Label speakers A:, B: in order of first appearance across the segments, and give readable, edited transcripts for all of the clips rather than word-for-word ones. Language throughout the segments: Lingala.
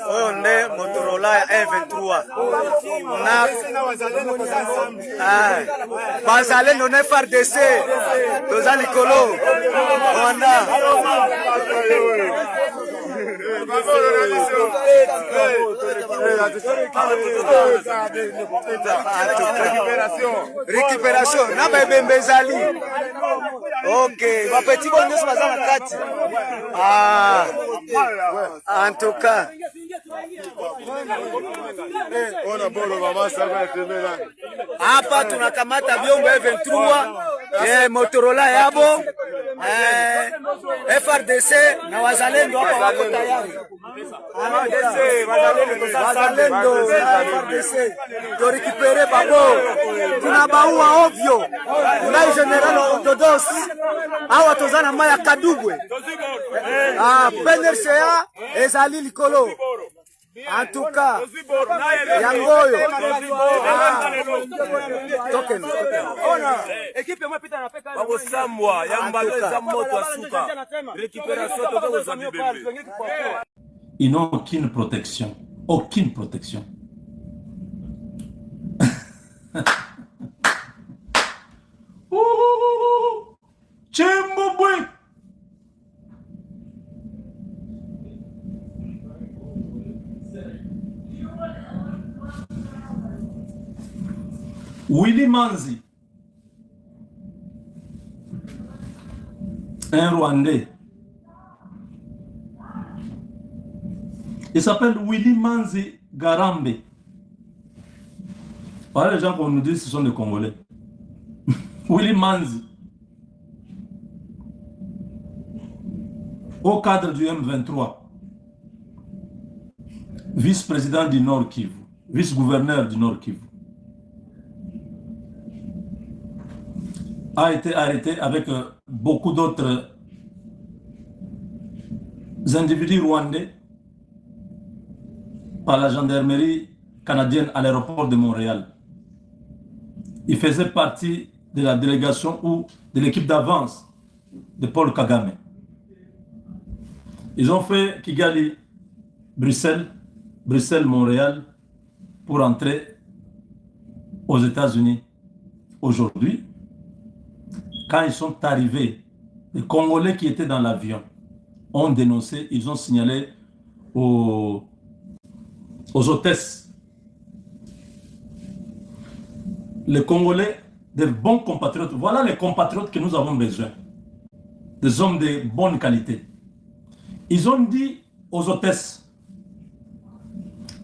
A: Oyo nde Motorola ya M23 bazalendo na FARDC toza likolo wana récupération na bebembe ezali ok bapeti bo nyonso baza na kati en tout cas hapa tunakamata vyombo M23 Motorola yabo FARDC na wazalendo hapa wako tayari. Wazalendo na FARDC to récupérer babo tunabaua ovyo na general Dodos awa tozana maya kadubwe PNRCA ezali likolo. En tout cas, yangoyo token
B: Samwa yambalo moto asuka récupération tozo za bibembe.
C: Ils n'ont aucune protection, aucune protection. Chembobwe. Willy Manzi, un Rwandais. Il s'appelle Willy Manzi Garambe. Voilà les gens qu'on nous dit ce sont des Congolais. Willy Manzi. Au cadre du M23. Vice-président du Nord Kivu. Vice-gouverneur du Nord Kivu. A été arrêté avec beaucoup d'autres individus rwandais par la gendarmerie canadienne à l'aéroport de Montréal. Il faisait partie de la délégation ou de l'équipe d'avance de Paul Kagame. Ils ont fait Kigali, Bruxelles, Montréal pour entrer aux États-Unis. Aujourd'hui, quand ils sont arrivés, les Congolais qui étaient dans l'avion ont dénoncé, ils ont signalé aux hôtesses. Les Congolais, des bons compatriotes, voilà les compatriotes que nous avons besoin. Des hommes de bonne qualité. Ils ont dit aux hôtesses,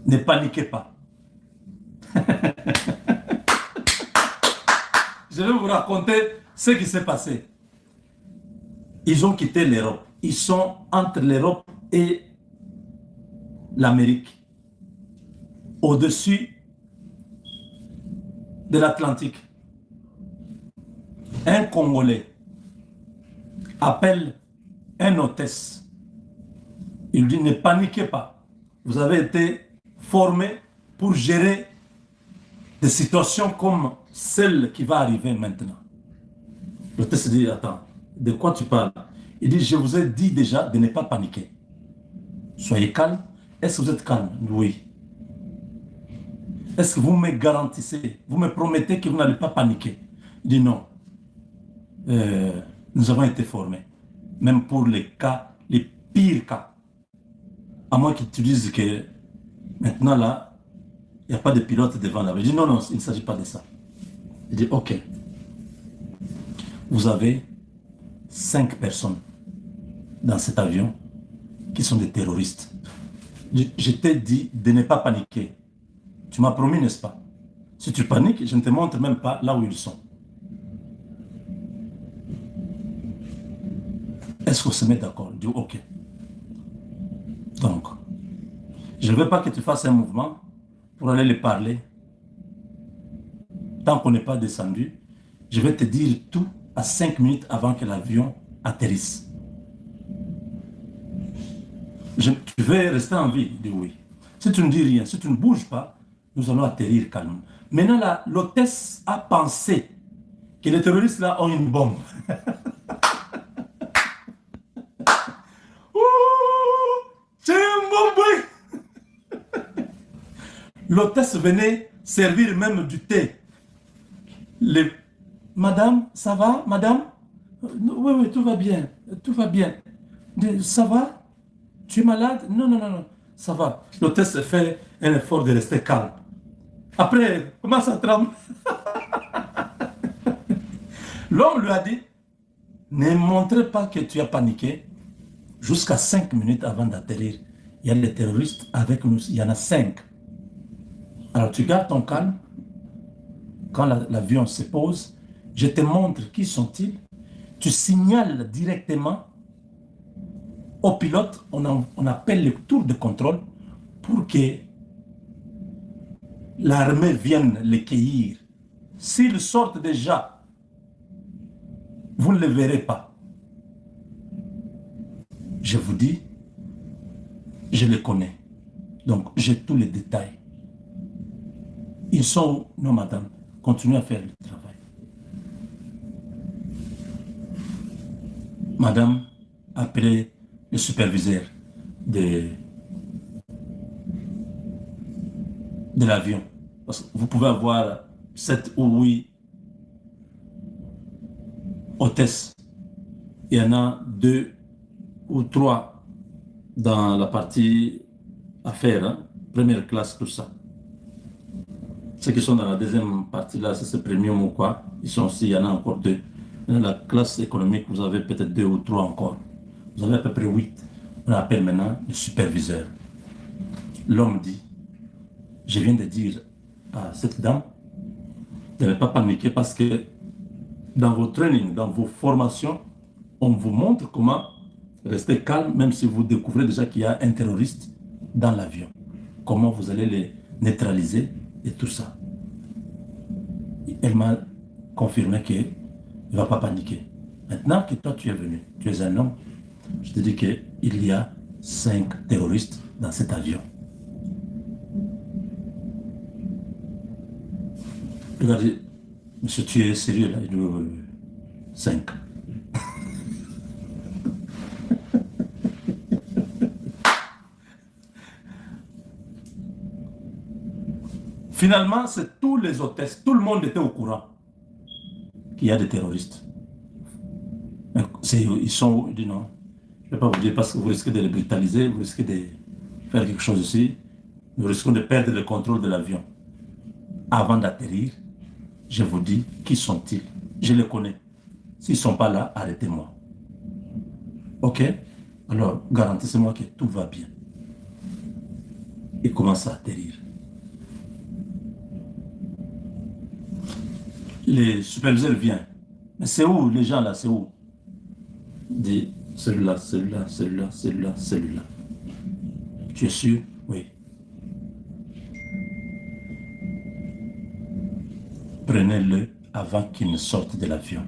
C: ne paniquez pas. Je vais vous raconter ce qui s'est passé. Ils ont quitté l'Europe. Ils sont entre l'Europe et l'Amérique. Au-dessus de l'Atlantique. Un Congolais appelle un hôtesse. Il dit, ne paniquez pas. Vous avez été formé pour gérer des situations comme celle qui va arriver maintenant. L'hôtesse dit, attends, de quoi tu parles? Il dit, je vous ai dit déjà de ne pas paniquer. Soyez calme. Est-ce que vous êtes calme? Oui. Est-ce que vous me garantissez, vous me promettez que vous n'allez pas paniquer? Il dit non. Nous avons été formés. Même pour les cas, les pires cas. À moins qu'ils te disent que maintenant là, il n'y a pas de pilote devant là. Il dit non, non, il ne s'agit pas de ça. Il dit ok. Vous avez 5 personnes dans cet avion qui sont des terroristes. Je t'ai dit de ne pas paniquer. Tu m'as promis, n'est-ce pas? Si tu paniques, je ne te montre même pas là où ils sont. Est-ce qu'on se met d'accord? Je dis ok. Donc, je ne veux pas que tu fasses un mouvement pour aller les parler. Tant qu'on n'est pas descendu, je vais te dire tout à 5 minutes avant que l'avion atterrisse. Tu veux rester en vie? Je dis oui. Si tu ne dis rien, si tu ne bouges pas, nous allons atterrir calmement. Maintenant, l'hôtesse a pensé que les terroristes là ont une bombe. L'hôtesse venait servir même du thé. Madame, ça va, madame? Oui, oui, tout va bien, tout va bien. Ça va? Tu es malade? Non, non, non, non, ça va. L'hôtesse fait un effort de rester calme. Après, comment ça tremble? L'homme lui a dit, ne montre pas que tu as paniqué. Jusqu'à 5 minutes avant d'atterrir, il y a les terroristes avec nous, il y en a 5. Alors tu gardes ton calme. Quand l'avion se pose, je te montre qui sont-ils. Tu signales directement au pilote, on appelle le tour de contrôle pour que l'armée vienne les cueillir. S'ils sortent déjà, vous ne les verrez pas. Je vous dis, je les connais. Donc, j'ai tous les détails. Ils sont où? Non, madame, continuez à faire le travail. Madame, appelez le superviseur de l'avion. Parce que vous pouvez avoir 7 ou 8 hôtesses. Il y en a 2 ou 3 dans la partie affaires, hein? Première classe, tout ça. Ceux qui sont dans la deuxième partie là, c'est ce premium ou quoi, ils sont aussi, il y en a encore 2. Dans la classe économique, vous avez peut-être 2 ou 3 encore. Vous avez à peu près 8. On appelle maintenant le superviseur. L'homme dit, je viens de dire à cette dame, de ne pas paniquer parce que dans vos trainings, dans vos formations, on vous montre comment rester calme même si vous découvrez déjà qu'il y a un terroriste dans l'avion. Comment vous allez les neutraliser et tout ça. Elle m'a confirmé qu'il ne va pas paniquer. Maintenant que toi tu es venu, tu es un homme, je te dis qu'il y a 5 terroristes dans cet avion. Regardez, monsieur, tu es sérieux là? Il dit 5. Finalement, c'est tous les hôtesses, tout le monde était au courant qu'il y a des terroristes. Ils sont, il dit non, je ne vais pas vous dire parce que vous risquez de les brutaliser, vous risquez de faire quelque chose ici, nous risquons de perdre le contrôle de l'avion. Avant d'atterrir, je vous dis qui sont-ils. Je les connais. S'ils ne sont pas là, arrêtez-moi. Ok? Alors, garantissez-moi que tout va bien. Et commence à atterrir. Les superviseurs viennent. Mais c'est où les gens là? C'est où? Dit celui-là, celui-là, celui-là, celui-là, celui-là. Tu es sûr? Oui. Prenez-le avant qu'il ne sorte de l'avion.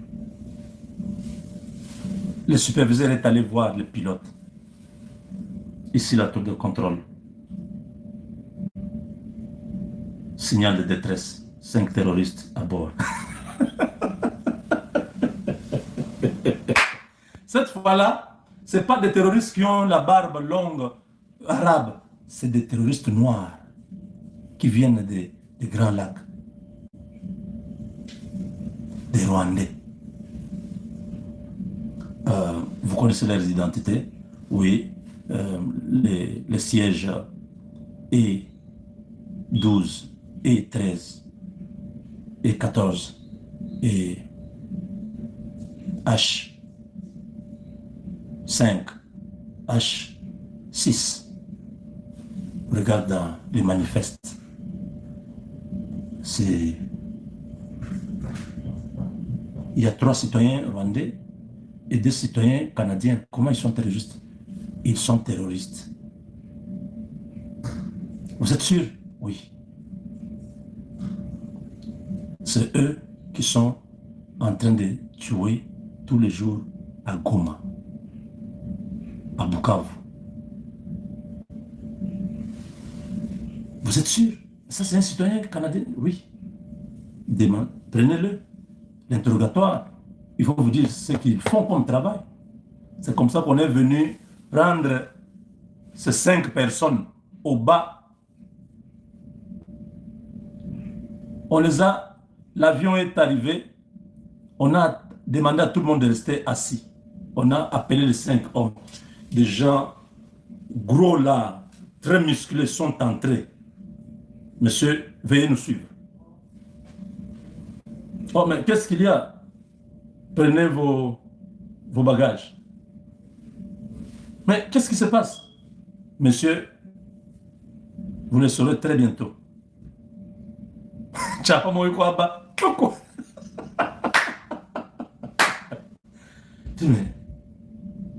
C: Le superviseur est allé voir le pilote. Ici la tour de contrôle. Signal de détresse. 5 terroristes à bord. Cette fois-là, ce n'est pas des terroristes qui ont la barbe longue arabe. C'est des terroristes noirs qui viennent des Grands Lacs. Des Rwandais. Vous connaissez leurs identités? Oui. Les sièges E12, E13, E14 et H5, H6. Regarde dans les manifestes. Il y a 3 citoyens rwandais et 2 citoyens canadiens. Comment ils sont terroristes? Ils sont terroristes. Vous êtes sûr? Oui. C'est eux qui sont en train de tuer tous les jours à Goma, à Bukavu. Vous êtes sûr? Ça c'est un citoyen canadien? Oui. Prenez-le. L'interrogatoire, il faut vous dire ce qu'ils font comme travail. C'est comme ça qu'on est venu prendre ces 5 personnes au bas On les a, l'avion est arrivé, on a demandé à tout le monde de rester assis. On a appelé les 5 hommes. Des gens gros là, très musclés, sont entrés. Monsieur, veuillez nous suivre. Oh, mais qu'est-ce qu'il y a? Prenez vos bagages. Mais qu'est-ce qui se passe? Monsieur, vous le saurez très bientôt. Mais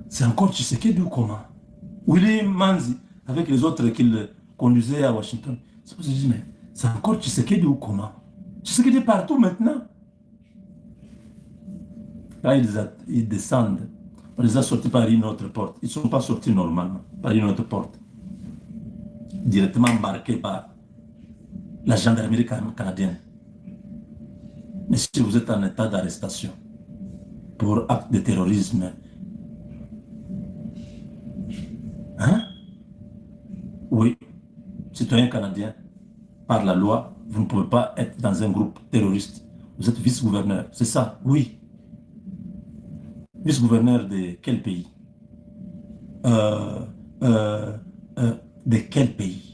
C: c'est encore Tshisekedi ou comment? Willy Manzi, avec les autres qu'il conduisait à Washington. C'est pour ça que je dis, mais c'est encore Tshisekedi ou comment? Tshisekedi est partout maintenant. Là, ils descendent. On les a sortis par une autre porte. Ils ne sont pas sortis normalement, par une autre porte. Directement embarqués par la gendarmerie canadienne. Mais si vous êtes en état d'arrestation pour acte de terrorisme, hein? Oui, citoyen canadien, par la loi, vous ne pouvez pas être dans un groupe terroriste. Vous êtes vice-gouverneur, c'est ça, oui. Vice-gouverneur de quel pays? De quel pays?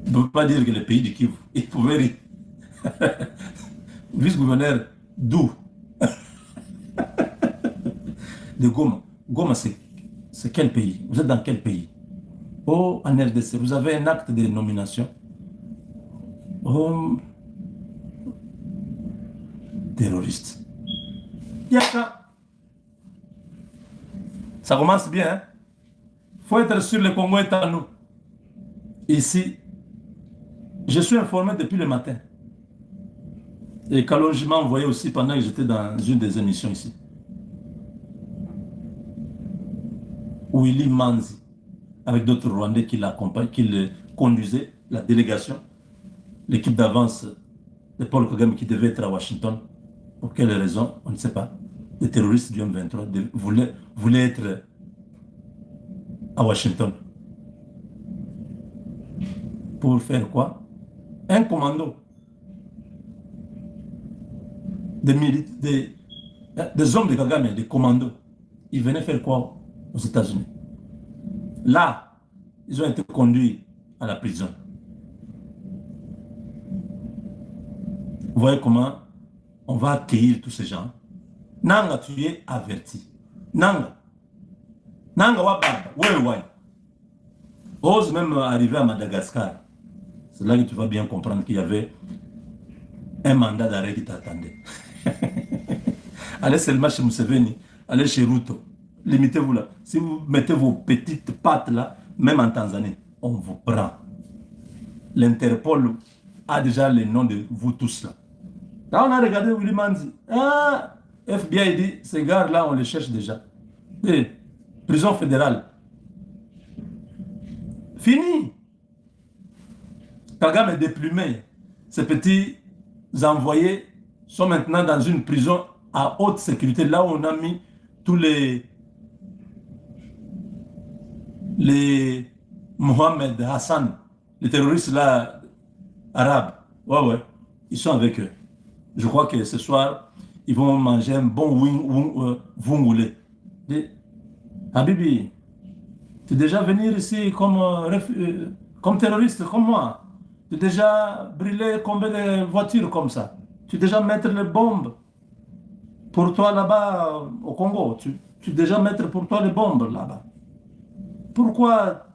C: Vous ne pouvez pas dire que le pays du Kivu. Il pouvait rire. Vice-gouverneur d'où? De Goma. Goma, c'est quel pays? Vous êtes dans quel pays? Oh, en RDC, vous avez un acte de nomination. Oh, terroriste. Yaka. Ça commence bien, hein? Faut être sûr, le Congo est à nous. Ici, je suis informé depuis le matin. Et Kalonji m'a envoyé aussi pendant que j'étais dans une des émissions ici. Willy Manzi, avec d'autres Rwandais qui l'accompagnent, qui le conduisaient, la délégation, l'équipe d'avance de Paul Kagame qui devait être à Washington. Pour quelle raison? On ne sait pas. Les terroristes du M23 voulaient être à Washington. Pour faire quoi? Un commando. Des hommes de Kagame, des commandos. Ils venaient faire quoi aux États-Unis? Là, ils ont été conduits à la prison. Vous voyez comment on va accueillir tous ces gens? Nanga, tu es averti. Nanga. Nanga wa barba. Ouais. Ose même arriver à Madagascar. C'est là que tu vas bien comprendre qu'il y avait un mandat d'arrêt qui t'attendait. Allez seulement chez Museveni, allez chez Ruto. Limitez-vous là. Si vous mettez vos petites pattes là, même en Tanzanie, on vous prend. L'Interpol a déjà les noms de vous tous là. Là, on a regardé Willy Manzi. Ah, FBI dit, ces gars-là, on les cherche déjà. Et, prison fédérale. Fini. Kagame est déplumé. Ces petits envoyés sont maintenant dans une prison à haute sécurité, là où on a mis tous les Mohamed Hassan, les terroristes là, arabes. Ouais, ils sont avec eux. Je crois que ce soir, ils vont manger un bon vungoulé. Habibi, tu es déjà venu ici comme terroriste, comme moi. Tu es déjà brûlé combien de voitures comme ça? Tu es déjà mettre les bombes pour toi là-bas au Congo. Tu es déjà mettre pour toi les bombes là-bas. Pourquoi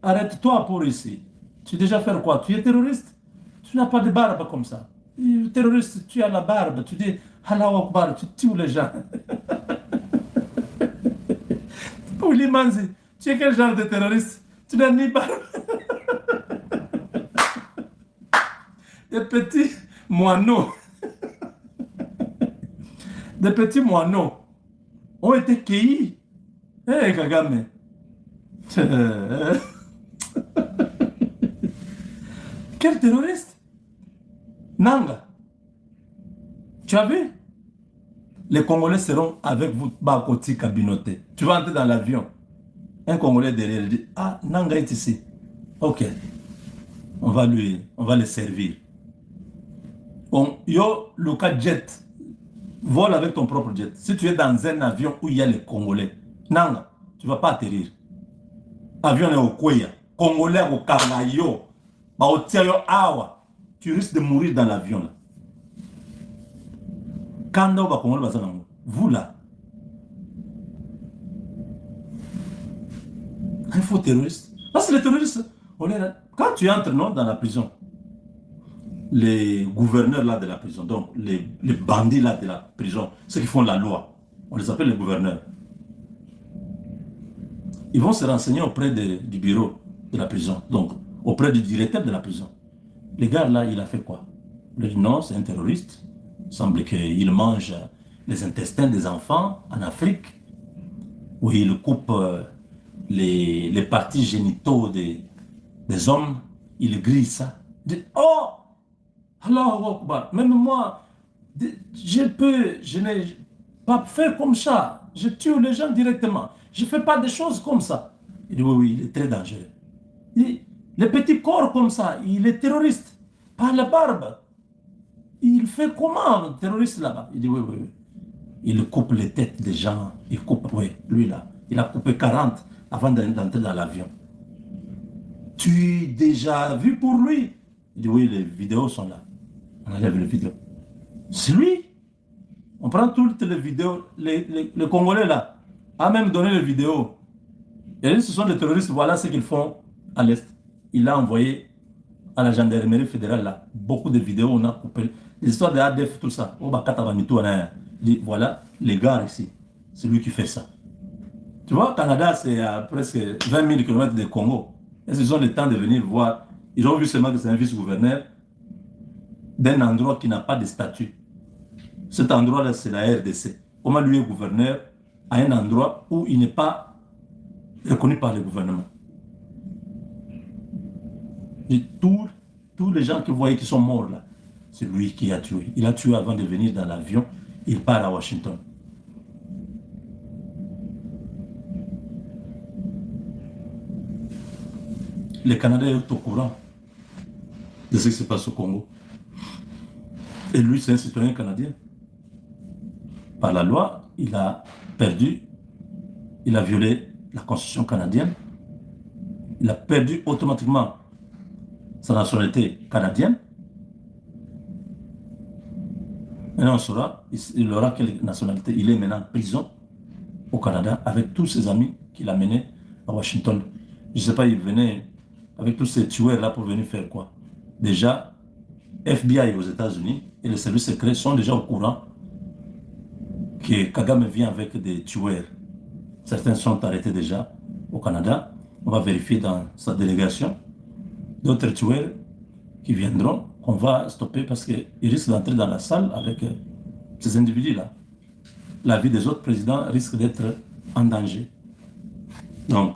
C: arrête-toi pour ici? Tu es déjà fait quoi? Tu es terroriste? Tu n'as pas de barbe comme ça. Terroriste, tu as la barbe. Tu dis Allah Akbar, tu tues les gens. Willy Manzi, tu es quel genre de terroriste? Tu n'as ni barbe. Des petits moineaux. Des petits moineaux ont été cueillis. Hé, Kagame. Quel terroriste? Nanga. Tu as vu? Les Congolais seront avec vous, Bakoti Kabinote. Tu vas entrer dans l'avion. Un Congolais derrière dit, ah, Nanga est ici. Ok. on va les servir. Yo, le cas jet, vole avec ton propre jet. Si tu es dans un avion où il y a les Congolais, non, tu ne vas pas atterrir. Avion est au Kouya, Congolais au Kamayo, au Tiayo Awa, tu risques de mourir dans l'avion. Quand on va Congolais, vous là, un faux terroriste. Parce que les terroristes, quand tu entres non, dans la prison, les gouverneurs là de la prison, donc les bandits là de la prison, ceux qui font la loi, on les appelle les gouverneurs. Ils vont se renseigner auprès du bureau de la prison, donc auprès du directeur de la prison. Les gars là, il a fait quoi? Il a dit non, c'est un terroriste. Il semble qu'il mange les intestins des enfants en Afrique, où il coupe les parties génitaux des hommes, il grille ça. Il dit, oh, alors, même moi, je n'ai pas fait comme ça. Je tue les gens directement. Je ne fais pas des choses comme ça. Il dit, oui, il est très dangereux. Il dit, les petits corps comme ça, il est terroriste. Par la barbe. Il fait comment, terroriste là-bas? Il dit, oui. Il coupe les têtes des gens. Il coupe, oui, lui là. Il a coupé 40 avant d'entrer dans l'avion. Tu déjà vu pour lui? Il dit, oui, les vidéos sont là. On enlève les vidéos. C'est lui. On prend toutes les vidéos. Les Congolais là, a même donné les vidéos. Et ce sont des terroristes, voilà ce qu'ils font à l'Est. Il a envoyé à la gendarmerie fédérale là, beaucoup de vidéos, on a coupé. Les histoires de ADF, tout ça. Il dit, voilà, les gars ici, c'est lui qui fait ça. Tu vois, Canada, c'est à presque 20 000 km de Congo. Est-ce qu'ils ont le temps de venir voir? Ils ont vu seulement que c'est un vice-gouverneur d'un endroit qui n'a pas de statut. Cet endroit-là, c'est la RDC. Comment lui est gouverneur à un endroit où il n'est pas reconnu par le gouvernement? Et tous les gens que vous voyez qui sont morts là, c'est lui qui a tué. Il a tué avant de venir dans l'avion. Il part à Washington. Les Canadiens sont au courant de ce qui se passe au Congo. Et lui, c'est un citoyen canadien. Par la loi, il a perdu, il a violé la Constitution canadienne. Il a perdu automatiquement sa nationalité canadienne. Maintenant, on saura, il aura quelle nationalité. Il est maintenant en prison au Canada avec tous ses amis qu'il a menés à Washington. Je ne sais pas, il venait avec tous ces tueurs-là pour venir faire quoi? Déjà, FBI aux États-Unis et les services secrets sont déjà au courant que Kagame vient avec des tueurs. Certains sont arrêtés déjà au Canada. On va vérifier dans sa délégation d'autres tueurs qui viendront, qu'on va stopper parce qu'ils risquent d'entrer dans la salle avec ces individus-là. La vie des autres présidents risque d'être en danger. Donc,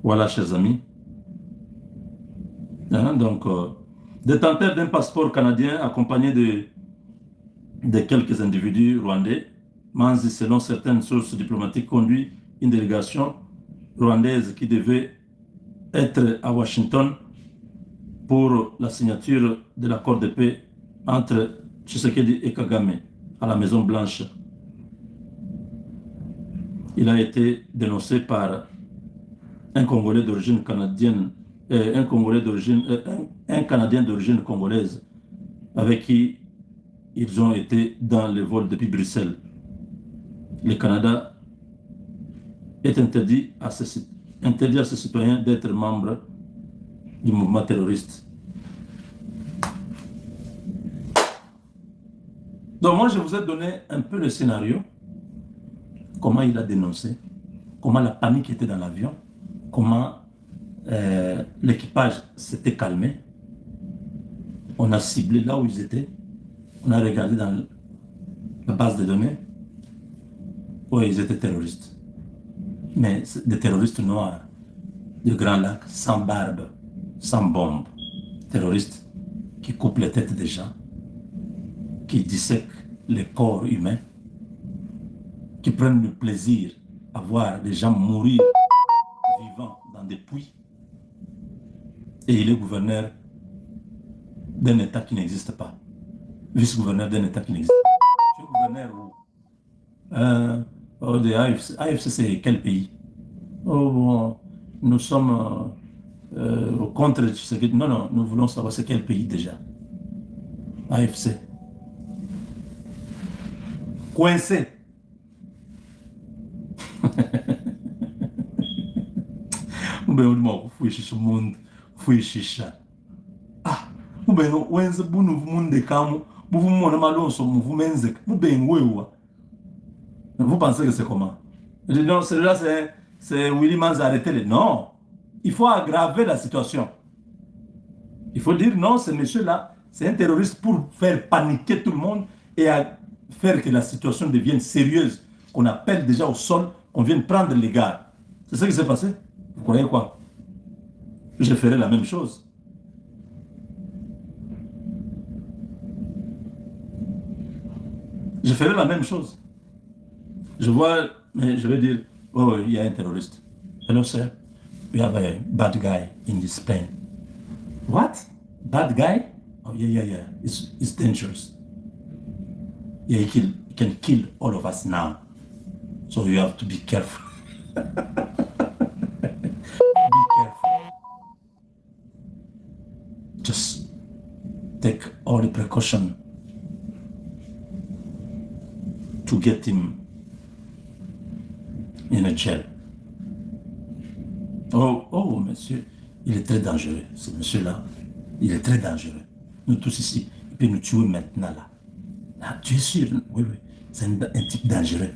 C: voilà, chers amis. Donc, détenteur d'un passeport canadien accompagné de quelques individus rwandais, Manzi, selon certaines sources diplomatiques, conduit une délégation rwandaise qui devait être à Washington pour la signature de l'accord de paix entre Tshisekedi et Kagame à la Maison Blanche. Il a été dénoncé par un Congolais d'origine canadienne, un Canadien d'origine congolaise, avec qui ils ont été dans le vol depuis Bruxelles. Le Canada est interdit à ses citoyens d'être membres du mouvement terroriste. Donc moi, je vous ai donné un peu le scénario, comment il a dénoncé, comment la panique était dans l'avion, comment l'équipage s'était calmé. On a ciblé là où ils étaient, on a regardé dans la base de données, où ils étaient terroristes. Mais des terroristes noirs, de Grand Lac, sans barbe, sans bombe. Terroristes qui coupent les têtes des gens, qui dissèquent les corps humains, qui prennent le plaisir à voir des gens mourir vivants dans des puits. Et il est gouverneur d'un État qui n'existe pas. Vice-gouverneur d'un État qui n'existe pas. Tu es gouverneur où de AFC. AFC, c'est quel pays? Oh, nous sommes contre Tshisekedi. Non, non, nous voulons savoir c'est quel pays déjà. AFC. Coincé. Ah, vous pensez que c'est comment? Non, celui-là, c'est Willy Manzarete. Non, il faut aggraver la situation. Il faut dire non, ce monsieur-là, c'est un terroriste pour faire paniquer tout le monde et faire que la situation devienne sérieuse, qu'on appelle déjà au sol, qu'on vienne prendre les gars. C'est ce qui s'est passé. Vous croyez quoi? Je ferai la même chose. Je ferai la même chose. Je vois, mais je vais dire, oh, il y a un terroriste. Hello, sir. We have a bad guy in this plane. What? Bad guy? Oh, yeah. It's dangerous. Yeah, he can kill all of us now. So you have to be careful. Be careful. Just take all the precaution to get him in a jail. Oh, monsieur, il est très dangereux, ce monsieur-là. Il est très dangereux. Nous tous ici, il peut nous tuer maintenant, là. Ah, tu es sûr? Oui. C'est un type dangereux.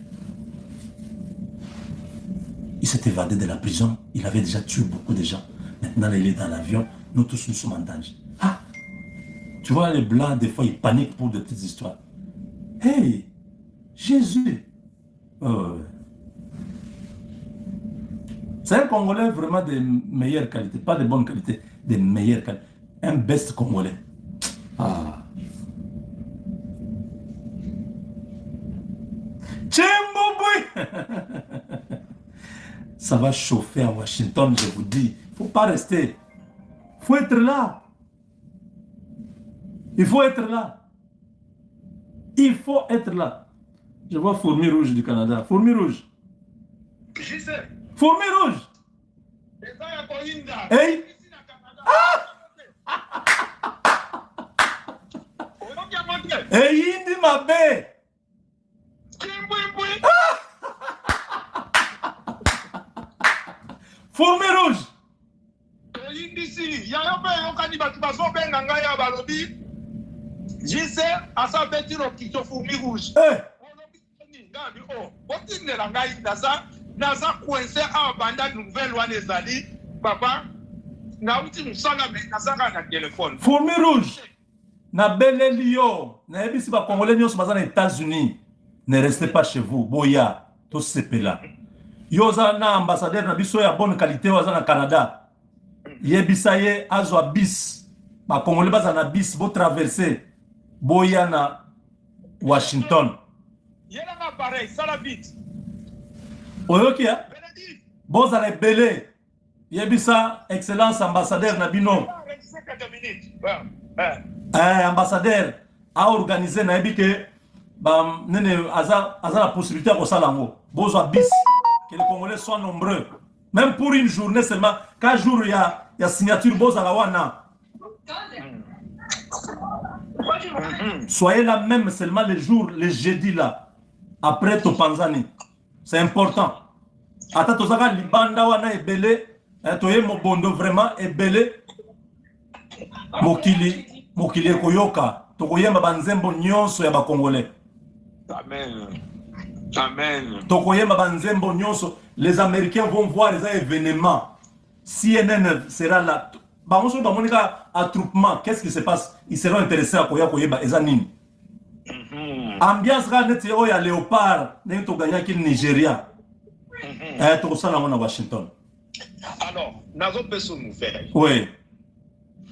C: Il s'est évadé de la prison. Il avait déjà tué beaucoup de gens. Maintenant, là, il est dans l'avion. Nous tous, nous sommes en danger. Ah! Tu vois, les Blancs, des fois, ils paniquent pour de petites histoires. Hey! Jésus! Oh. C'est un Congolais vraiment de meilleure qualité. Pas de bonne qualité, de meilleure qualité. Un best Congolais. Ah! Ça va chauffer à Washington, je vous dis. Il ne faut pas rester. Il faut être là. Il faut être là. Il faut être là. Je vois Fourmi Rouge du Canada. Fourmi Rouge. Fourmi Rouge. Hey. Hey, Indi Mabe. Fourmi Rouge. Fourmi Rouge. Na Belelio. Na ebisi ba Congolais nyonso baza na États-Unis. Ne restez pas chez vous. Boya, to sepela. Yoza na ambassadeur na biso ya bonne qualité waza na Canada. Yebisa ye azwa bis. Ba Congolais baza na bis bo traverser. Boya na Washington.
B: Yena na pareil, ça la vite.
C: Oyoki ya? Boza na belé. Yebisa excellence ambassadeur na bino. Ambassadeur a organisé na ebike ba nene aza la possibilité de ça lango. Boza bis. Que les Congolais soient nombreux. Même pour une journée seulement. 4 jours, il y a signature Boza Lawana. Soyez là même seulement les jours, les jeudis là. Après Topanzani. C'est important. Ata tozaka libanda wana ebele. Toye mobondo vraiment ebele. Mokili ekoyoka. Tokoyemba banzembo nyonso ya ba Congolais.
B: Amen. Amen.
C: Les Américains vont voir les événements. CNN sera là. Attroupement. Qu'est-ce qui se passe? Ils seront intéressés à Koyeba et Zanini. Ambiance il y a Léopard, Nigeria. Washington.
B: Alors, nazo peso nouvelle.
C: Oui.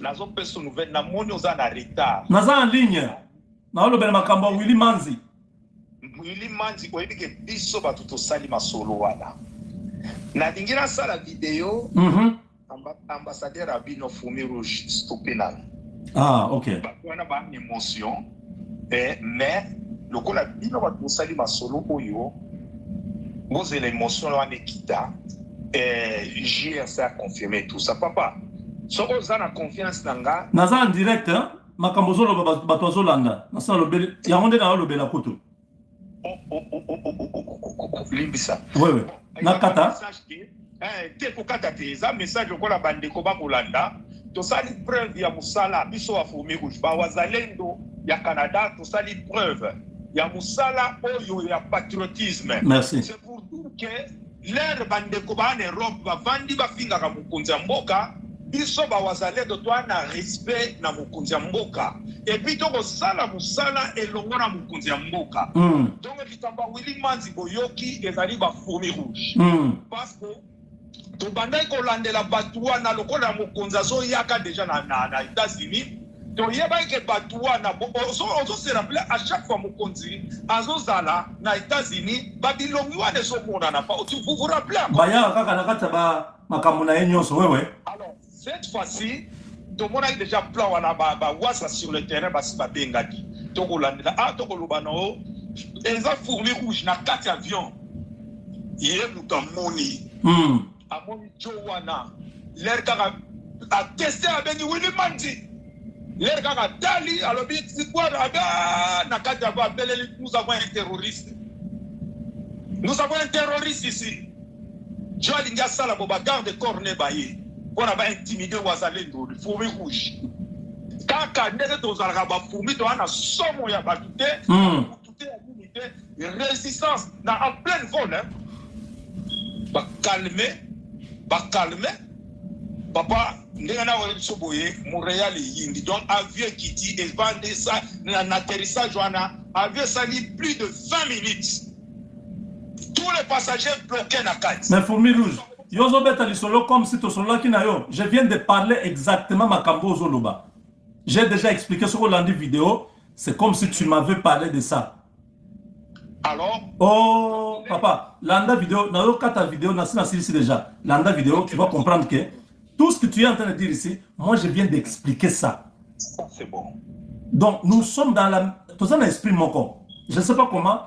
B: Nazo peso nouvelle. Na moni oza na retard.
C: Naza en ligne. Na lo makambo Willy Manzi.
B: Willy Manzi oyebi ke biso batu tosali masolo wana. Na dingira sala video.
D: ambassadeur Abino Fourmi Rouge stoppé là.
C: Ah, ok.
D: On a une émotion, mais le coup la Bino va tout salir ma solo oyo. Vous avez l'émotion là en équita. JRC a confirmé tout ça, papa. Si vous avez confiance dans nga.
C: Naza en direct, hein? Makambozolo batwazolanda. Nasa lobel, yaonde na lobela kutu.
D: Limbisa.
C: Oui, oui. Nakata.
D: Te kokata te eza message okola bandeko bakolanda tosali preuve ya musala biso wa Fourmi Rouge ba wazalendo ya Canada tosali preuve ya musala oyo ya patriotisme.
C: Merci.
D: C'est pour dire que l'air bandeko ba en Europe ba vandi ba finga ka mukunzi ya mboka biso ba wazalendo to na respect na mukunzi ya mboka et puis to kosala musala elongo na mukunzi ya mboka. Donc kitamba Willy Manzi boyoki ezali ba Fourmi Rouge. Parce que to bandai ko landela batua na lokola mokonza zo yaka déjà na États-Unis to yeba ke batua na ozo se rappeler à chaque fois mokonzi azo zala na États-Unis babilongi wane so mona na pas vous vous rappelez
C: baya kaka na kata ba makambo na nyonso wewe.
D: Alors cette fois-ci to mona déjà plan wana ba wasa sur le terrain basi ba bengaki to ko landela to ko lobana o eza Fourmi Rouge na 4 avions yé mutamoni amoni Jowana l'air kaka a testé avec Willy Manzi l'air kaka dali alobi quoi na kata ba beleli nous avons un terroriste ici Joali nga sala bo ba garde corps ne baye on a ba intimider wazalendo Fourmi Rouge kaka ndete to zalaka ba Fourmi to ana somo ya batute toute la unité résistance na en pleine vol hein ba calmer papa ndengana wa soboye Montréal yindi donc avion qui dit et vendre ça un atterrissage wana avion sali plus de 20 minutes tous les passagers bloqués na carte.
C: Mais Fourmi Rouge yozo beta lisolo comme si to solo ki na yo je viens de parler exactement makambo zoloba j'ai déjà expliqué sur la vidéo c'est comme si tu m'avais parlé de ça.
D: Alors
C: oh papa, landa vidéo, ta vidéo, ici déjà. Landa vidéo, tu vas comprendre que tout ce que tu es en train de dire ici, moi je viens d'expliquer ça.
D: C'est bon.
C: Donc nous sommes dans la... Tout ça m'inspire mon corps. Je ne sais pas comment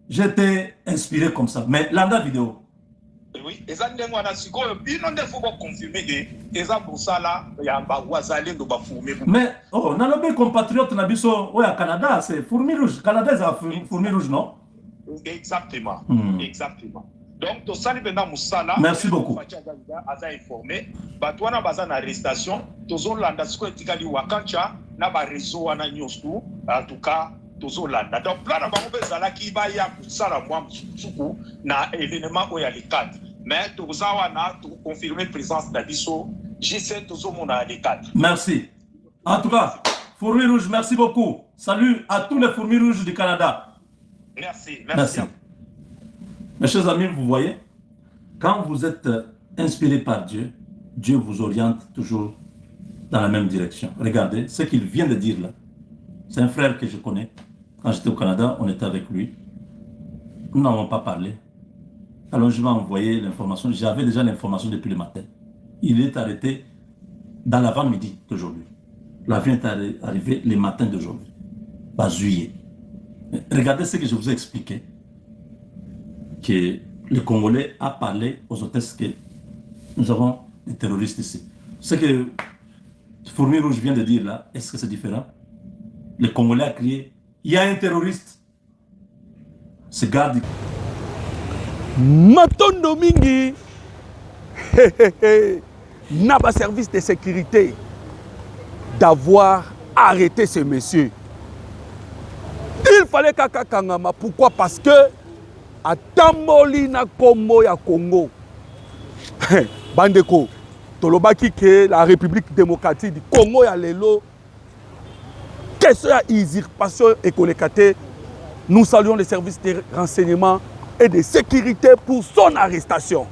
C: j'étais inspiré comme ça. Mais landa vidéo.
D: Oui, et ça n'est pas si bien on faut confirmer que ça pour ça là, il y a un wazalé de Fourmi Rouge.
C: Mais oh, dans le compatriote nabiso, ouais, à Canada, c'est Fourmi Rouge. Canada, c'est Fourmi Rouge, non?
D: Exactement, exactement. Donc, tout ça,
C: merci beaucoup.
D: Informé, batouana bazan arrestation, tozo landa siko etikali wakancha na ba réseau wana nyostu, en tout cas tozo landa. Donc, plan na bango bezala ki ba ya kusala mwa msuku na événement oya les 4. Mais toza wana to confirmer présence d'Abisso, G7 tozo mona les 4.
C: Merci. En tout cas, Fourmi Rouge, merci beaucoup. Salut à tous les Fourmis Rouges du Canada.
D: Merci.
C: Mes chers amis, vous voyez, quand vous êtes inspiré par Dieu, Dieu vous oriente toujours dans la même direction. Regardez ce qu'il vient de dire là. C'est un frère que je connais. Quand j'étais au Canada, on était avec lui. Nous n'avons pas parlé. Alors je vais envoyer l'information. J'avais déjà l'information depuis le matin. Il est arrêté dans l'avant-midi d'aujourd'hui. L'avion est arrivé le matin d'aujourd'hui. Pas juillet. Regardez ce que je vous ai expliqué. Que le Congolais a parlé aux hôtesses que nous avons des terroristes ici. Ce que Fourmi Rouge vient de dire là, est-ce que c'est différent? Le Congolais a crié, il y a un terroriste. Ce garde.
E: Matondo mingi n'a pas service de sécurité d'avoir arrêté ce monsieur. Il fallait kaka kangama. Pourquoi? Parce que à Tamboli na Kombo ya Congo, Bandeko, Tolobaki que la République démocratique du Congo ya lelo, question ya usurpation économique, nous saluons les services de renseignement et de sécurité pour son arrestation.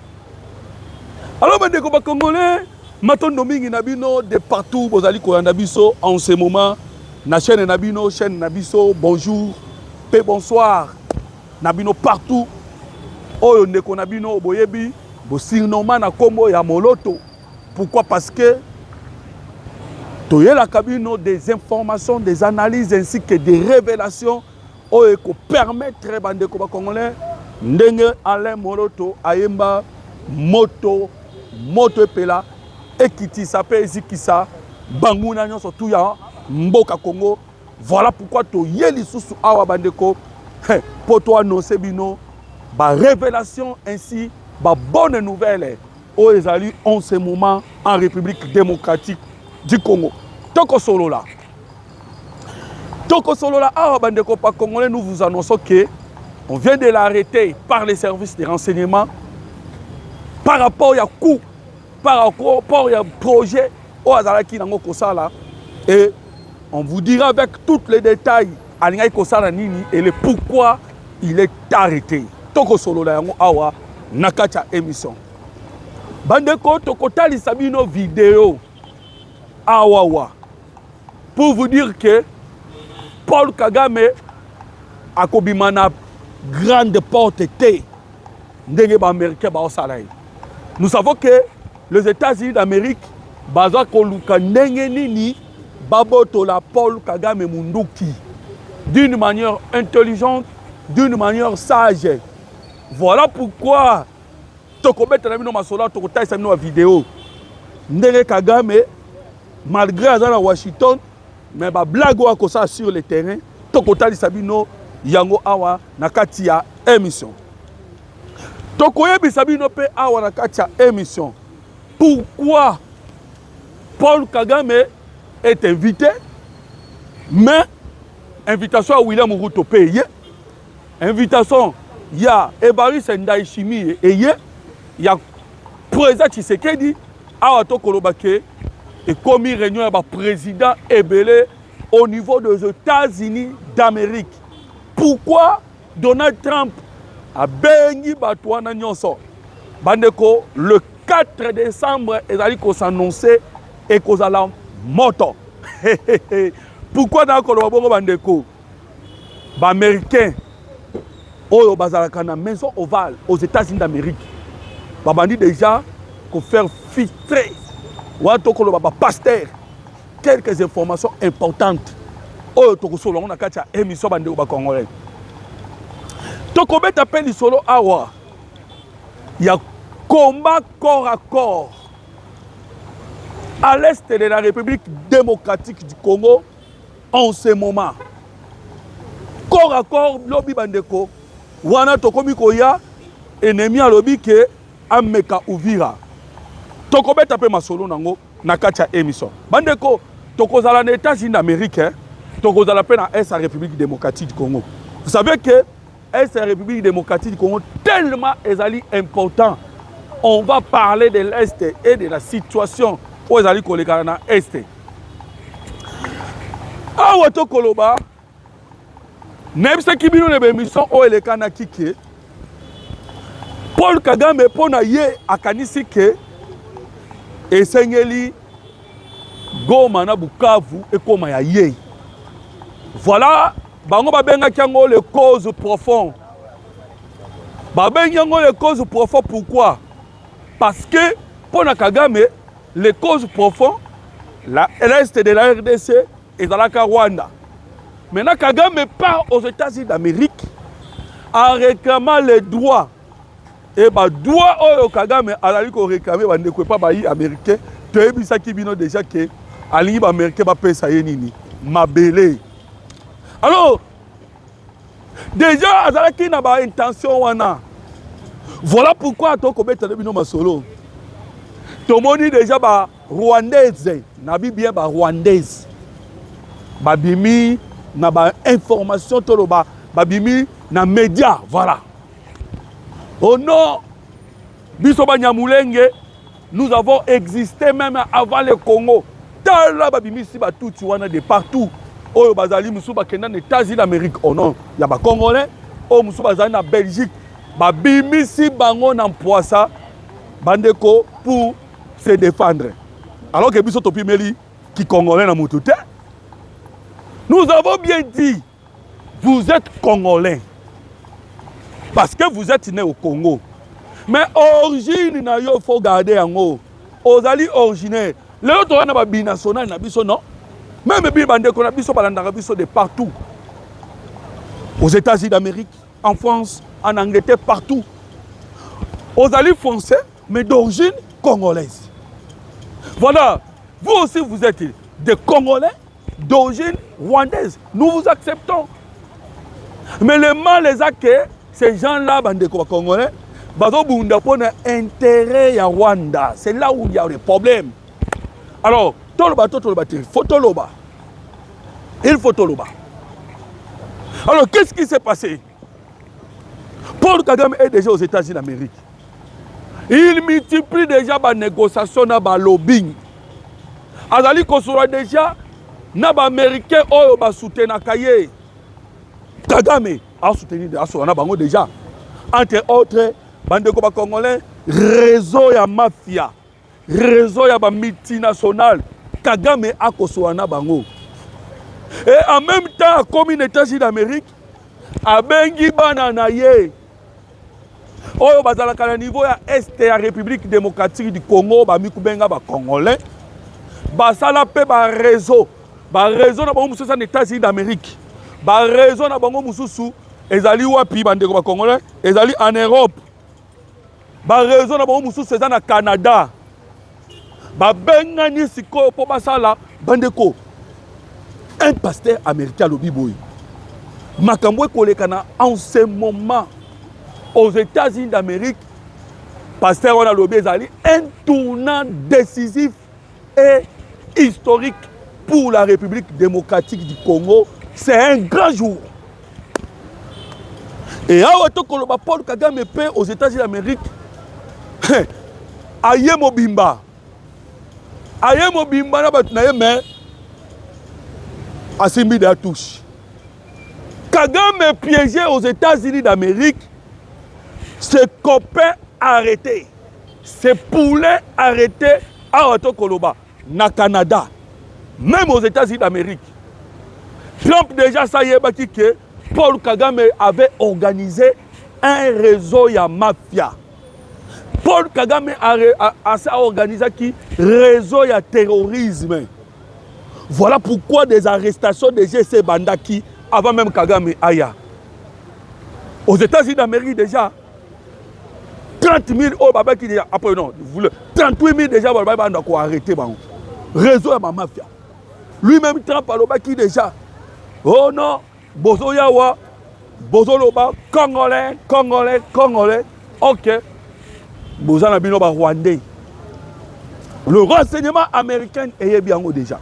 E: Alors Bandeko ba Congolais, Matondo mingi nabino de partout, bozali ko nabiso en ce moment. Na chaîne Nabino, chaîne Nabiso, bonjour, paix, bonsoir. Nabino partout. Oyo ndeko Nabino boyebi, bo sirnoma na kombo ya Moloto. Pourquoi? Parce que la cabine des informations, des analyses ainsi que des révélations qui permettent aux Congolais ndenge Alain Moroto ayemba moto epela ekitisa pe ezikisa banguna nyonso tout ya mboka Congo. Voilà pourquoi toye lisusu awa bandeko po to annoncer bino ba révélation ainsi ba bonne nouvelle au ezali en ce moment en République démocratique du Congo. Toko Solola awa bandeko pa congolais, nous vous annonçons que on vient de l'arrêter par les services de renseignement par rapport à coup, par rapport à projet au Azalaki Nango Kosala, et on vous dira avec tous les détails Alingai Kosala Nini et le pourquoi il est arrêté. Toko Solola yango awa nakacha émission. Bandeko tokotali sabino vidéo awawa pour vous dire que Paul Kagame a kobimana grande porte T. Nous savons que les États-Unis d'Amérique, Paul Kagame Munduki, d'une manière intelligente, d'une manière sage. Voilà pourquoi vidéo Kagame, malgré Washington, mais blague sur le terrain, Tokotali Sabino yango awa nakati ya émission. Tokoyebi Sabino pe awa nakati ya émission. Pourquoi Paul Kagame est invité, mais invitation à William Ruto payé, invitation ya Evariste Ndayishimiye eye, ya président Tshisekedi awa tokolobake et comme il réunion avec le président Ebele au niveau des États-Unis d'Amérique. Pourquoi Donald Trump a béni Batouana Nyonso? Bandeko, le 4 décembre, il a dit qu'on s'annonçait et qu'on allait moto. Pourquoi dans le Bandeko, les Américains, au Bazalakana, maison ovale aux États-Unis d'Amérique, ils déjà qu'on faire filtrer. Pasteur, quelques informations importantes. Oh, Tokosolo, on a quatre émissions bandé au Congolais. Tokobet appelle solo awa. Il y a combat corps à corps à l'est de la République démocratique du Congo en ce moment. Corps à corps, lobby bandeko. Wana tokomi koya ennemi à lobby ke ameka Uvira. Tokobet appelle masolo nango nakacha émission. Bandeko tokozala na États-Unis d'Amérique, tokozala pe na est la République démocratique du Congo. Vous savez que est la République démocratique du Congo tellement ezali important. On va parler de l'Est et de la situation où ezali koleka na Est. Awa tokoloba nebisa kibino na émission o eleka na kike. Paul Kagame pona ye akanisi ke esengeli Goma na Bukavu ekoma ya ye. Voilà, bango babenga kiango les causes profondes. Babenga yango les causes profondes, pourquoi? Parce que pour Kagame, les causes profondes, l'Est de la RDC et dans la Rwanda. Maintenant Kagame part aux États-Unis d'Amérique en réclamant les droits. Et bah droit au Kagame a la ko réclamer ba ndeko pa ba yi américain to ebisa ki bino déjà que ali ba américain ba pesa ye nini mabele. Alors déjà azalaki na ba intention wana. Voilà pourquoi to ko beta bino masolo. To moni déjà ba rwandaise na bi bien ba rwandaise. Ba bimi na ba information to lo ba bimi na média, voilà. Au nom Bisoba Nyamulenge, nous avons existé même avant le Congo. Tala babimisi batuti wana de partout. Oyo bazali musuba kenda na États-Unis d'Amérique au nom ya ba Congolais, o musuba zali na Belgique. Babimisi bango na mpoasa bandeko pour se défendre. Alors que biso topimeli qui Congolais na mutute. Nous avons bien dit, vous êtes Congolais. Parce que vous êtes né au Congo. Mais origine, il faut garder en haut. ozali originaire. Lelo to wana ba binational na biso non? Même bi bande ko na biso balandaka biso de partout. Aux États-Unis d'Amérique, en France, en Angleterre, partout. Ozali français, mais d'origine congolaise. Voilà. Vous aussi, vous êtes des Congolais d'origine rwandaise. Nous vous acceptons. Mais le mal est que ces gens-là, bande congolais, pour intérêt à Rwanda. C'est là où il y a des problèmes. Alors, il faut toloba. Il faut toloba. Alors, qu'est-ce qui s'est passé? Paul Kagame est déjà aux États-Unis d'Amérique. Il multiplie déjà les négociations, les lobbying. Azali Kosura déjà, les Américains ont soutenu Kaye. Kagame a soutenu déjà. Entre autres, les Congolais, réseau ya mafia, réseau ya multinational. Kagame a Kosura bango. Et en même temps, comme les États-Unis d'Amérique, à Bengi Bananaye, au bazalaka niveau ya Est ya République démocratique du Congo, Bamikubenga ba Congolais, basala pe ba réseau na bango mususu aux États-Unis d'Amérique, ba réseau na bango mususu ezali wapi bandeko ba Congolais, ezali en Europe, ba réseau na bango mususu ezali na Canada, ba bengani siko po basala bandeko. Un pasteur américain lobby boy. Makambo kolekana en ce moment aux États-Unis d'Amérique, pasteur on a lobby ezali un tournant décisif et historique pour la République démocratique du Congo. C'est un grand jour. Et awa to koloba Paul Kagame pe aux États-Unis d'Amérique. Aye mobimba na batu na yeme. Asimbi de la touche. Kagame piégé aux États-Unis d'Amérique, ses copains arrêtés, ses poulets arrêtés à Otokoloba, na Canada, même aux États-Unis d'Amérique. Trump déjà ça y est que Paul Kagame avait organisé un réseau ya mafia. Paul Kagame a organisé qui réseau ya terrorisme. Voilà pourquoi des arrestations de GC Bandaki avant même Kagame Aya. Aux États-Unis d'Amérique déjà, 30 000 au Baba qui déjà, après non, 38 000 déjà, Baba a arrêté. Réseau à ma mafia. Lui-même Trump a l'Oba qui déjà, oh non, Bozo Yawa, Bozo Loba, Congolais, ok. Bozo Nabinoba Rwandais. Le renseignement américain est bien déjà.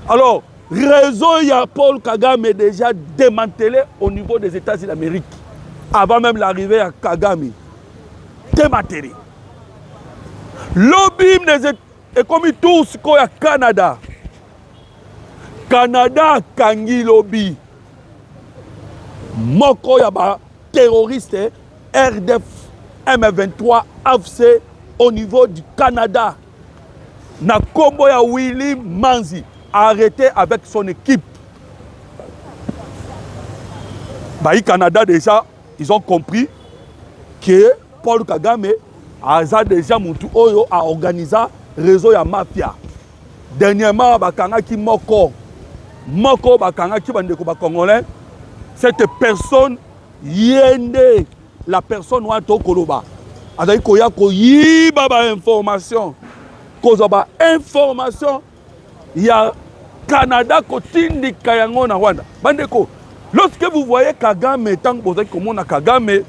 E: Alors, réseau ya Paul Kagame est déjà démantelé au niveau des États-Unis d'Amérique. Avant même l'arrivée à Kagame. Démantelé. Lobby est comme tous au Canada. Canada kangi lobby. Moko ya ba terroriste RDF M23 AFC au niveau du Canada. Na kombo ya Willy Manzi. Arrêté avec son équipe. Baï Canada déjà, ils ont compris que Paul Kagame a déjà organisé réseau ya mafia. Dernièrement, bakanga ki moko bakanga ki bandeko ba Congolais. Cette personne yende la personne wato koloba. Azali koya ko yiba ba information. Koza ba information ya Canada kotindi kayango na Rwanda. Bandeko, lorsque vous voyez Kagame tant que vous êtes comme on a Kagame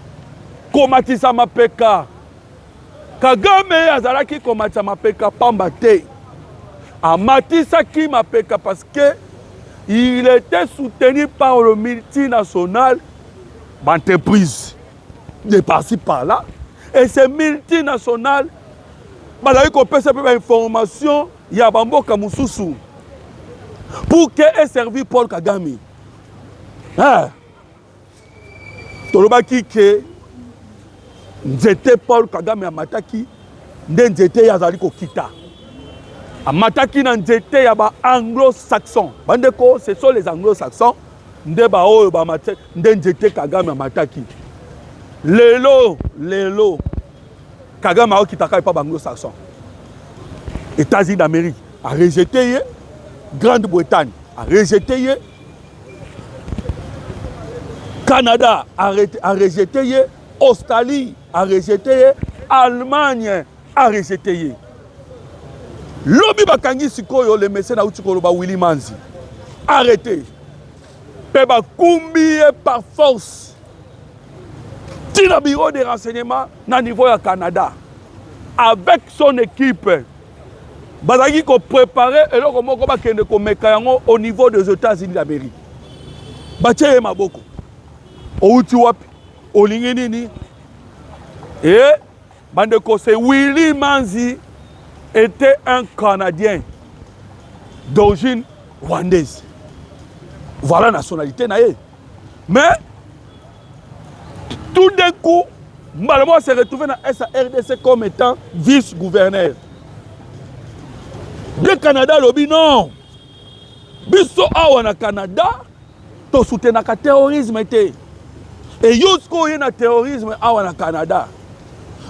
E: komatisa mapeka. Kagame azalaki komatisa mapeka pamba te. Amatisa ki mapeka parce que il était soutenu par le multinational d'entreprise de par-ci par-là. Et ces multinationales bazali kopesa pe information ya bamboka mususu. Pour que ait servi Paul Kagame. Tolobaki que nzete Paul Kagame amataki nde nzete yazali kokita. Amataki na nzete ya ba anglo-saxon. Bandeko, ce sont les anglo-saxons. Nde ba oyo ba mate nde nzete Kagame amataki. Lelo Kagame aokitaka pa ba anglo-saxon. États-Unis d'Amérique a rejeté, Grande-Bretagne a rejeté, Canada a rejeté, Australie a rejeté, Allemagne a rejeté. Lobi bakangi sikoyo le mécène auti koloba Willy Manzi. Arrêtez. Peba kumbi par force. Tina bureau de renseignement na niveau ya Canada. Avec son équipe. Bazaki ko préparer et loko moko ba kende ko meka yango au niveau des États-Unis d'Amérique. Batie maboko. Outi wapi? Olingi nini? Et bandeko c'est Willy Manzi était un Canadien d'origine rwandaise. Voilà la nationalité naïe. Mais tout d'un coup, Malamo s'est retrouvé dans SARDC comme étant vice-gouverneur. Le Canada lobby non. Biso awa na Canada, to soutenu le terrorisme était. Et yosko y na terrorisme awa na Canada.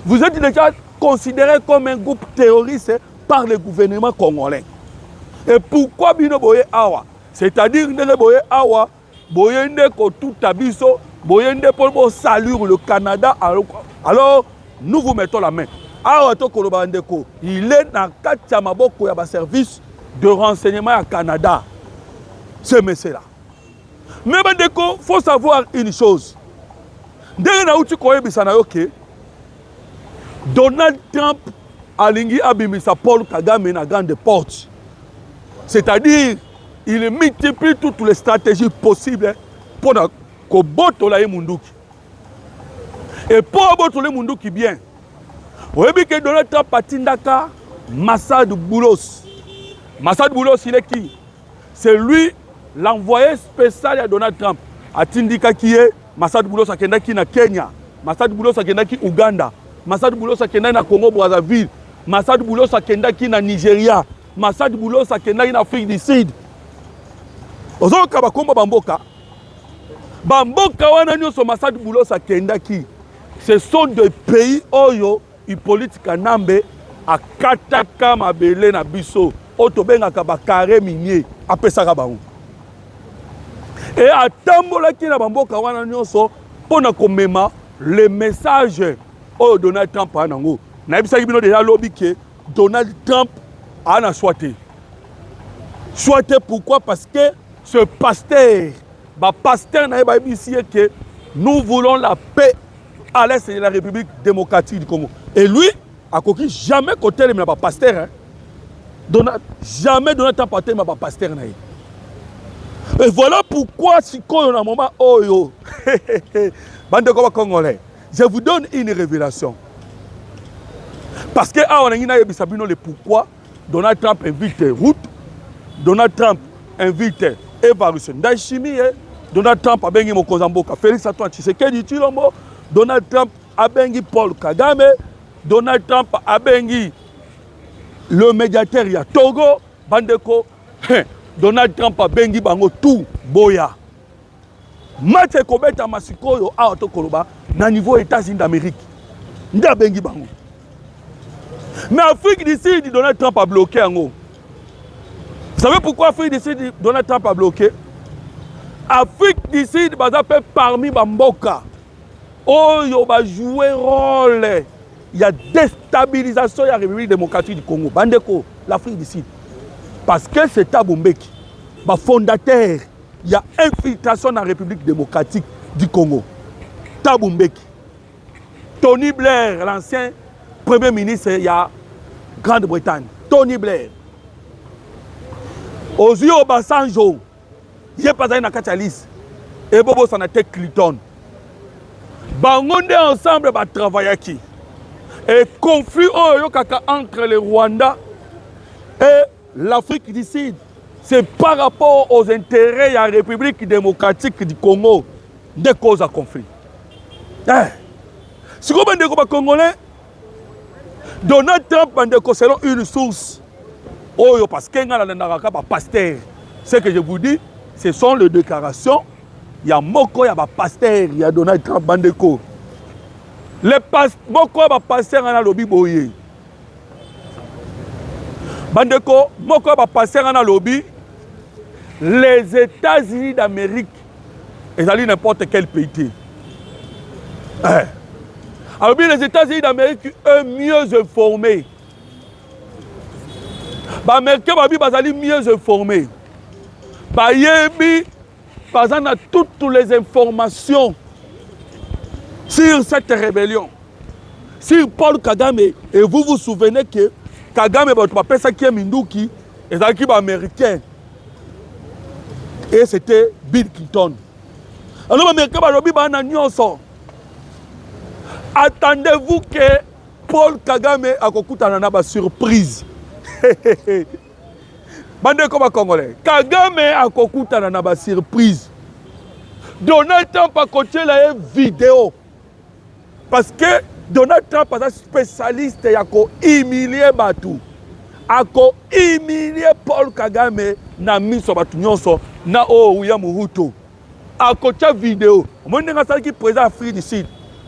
E: Vous êtes déjà considéré comme un groupe terroriste par le gouvernement congolais. Et pourquoi bino boye awa? C'est-à-dire que boye awa, boye ndeko tout abiso, boye ndeko pour saluer le Canada. Alors, nous vous mettons la main. Awa to koloba ndeko, il est dans katia maboko ya ba service de renseignement à Canada. Ce monsieur-là. Mais bandeko, faut savoir une chose. Dès na uti koye bisana yoke, Donald Trump alingi abimisa Paul Kagame na grande porte. C'est-à-dire, il multiplie toutes les stratégies possibles pour que botola munduki. Et pour botola munduki bien, vous voyez que Donald Trump atindaka Massad Boulos. Massad Boulos, il est qui? C'est lui l'envoyé spécial à Donald Trump. Atindika qui est Massad Boulos akendaki na Kenya, Massad Boulos akendaki Uganda, Massad Boulos akendaki na Congo Brazzaville, Massad Boulos akendaki na Nigeria, Massad Boulos akendaki na Afrique du Sud. Ozoka bakomba bamboka. Bamboka wana nyonso Massad Boulos akendaki. Ce sont des pays oyo Hippolyte Kanambe akataka mabele na biso. Otobengaka ba carré minier apesaka bango. Et atambolaki na bamboka wana nyonso pona komema le message au Donald Trump anango. Na bisaki bino déjà lobi que Donald Trump a choisi. Choisi pourquoi? Parce que ce pasteur, n'a pas dit que nous voulons la paix à l'est de la République démocratique du Congo. Et lui, a coquille jamais côté le pasteur. Hein? Jamais Donald Trump a été ma pasteur. Et voilà pourquoi si on a un moment oh yo, bande de Congolais, je vous donne une révélation. Parce que on a le pourquoi Donald Trump invite Route, Donald Trump invite Evariste Ndayishimiye, Donald Trump a bengi Mokozamboka, Félix Antoine Tshisekedi Tshilombo, Donald Trump a bengi Paul Kagame, Donald Trump a bengi le médiateur ya Togo, bandeko, Donald Trump a bengi bango tout boya. Match kobeta masikoyo a otokoloba na niveau États-Unis d'Amérique. Nda bengi bango. Mais Afrique du Sud, Donald Trump a bloqué yango. Vous savez pourquoi Afrique du Sud, Donald Trump a bloqué? Afrique du Sud, parmi Bamboka, oh, il va jouer rôle. Il y a déstabilisation de la République démocratique du Congo. Bandeko, l'Afrique du Sud. Parce que c'est Thabo Mbeki, fondateur, il y a infiltration dans la République démocratique du Congo. Thabo Mbeki. Tony Blair, l'ancien Premier ministre, il y a Grande-Bretagne. Tony Blair. Ozio Obasanjo, il n'y a pas de catalyse. Et Bobo Sanate Clinton. Bangonde ensemble va travailler qui. Et conflit entre le Rwanda et l'Afrique du Sud. C'est par rapport aux intérêts de la République démocratique du Congo des causes à conflit. Si vous avez des Congolais, Donald Trump selon une source. Oh, parce que pasteur. Ce que je vous dis, ce sont les déclarations. Il y a Moko, il y a pasteur, il y a Donald Trump Bandeko. Les Moko, il y a pasteur, il y a lobby boye. bandeko moko ba passer na lobby les États-Unis d'Amérique ezali n'importe quel pays. Alors bien les États-Unis d'Amérique eux mieux informés. Les Américains bazali mieux informés. Bayebi bazana toutes les informations sur cette rébellion. Sur Paul Kagame, et vous vous souvenez que Kagame va ça qui est Minduki et ça qui est américain. Et c'était Bill Clinton. Alors les Américains attendez-vous que Paul Kagame a une surprise. Bande comme Congolais. Kagame a une surprise. Donald Trump a côté la vidéo. Parce que Donald Trump est un spécialiste qui a humilié Batou. A humilié Paul Kagame na miso Batou nyonso na William Ruto. A côté vidéo. Moi je suis qui président Afrique du Sud.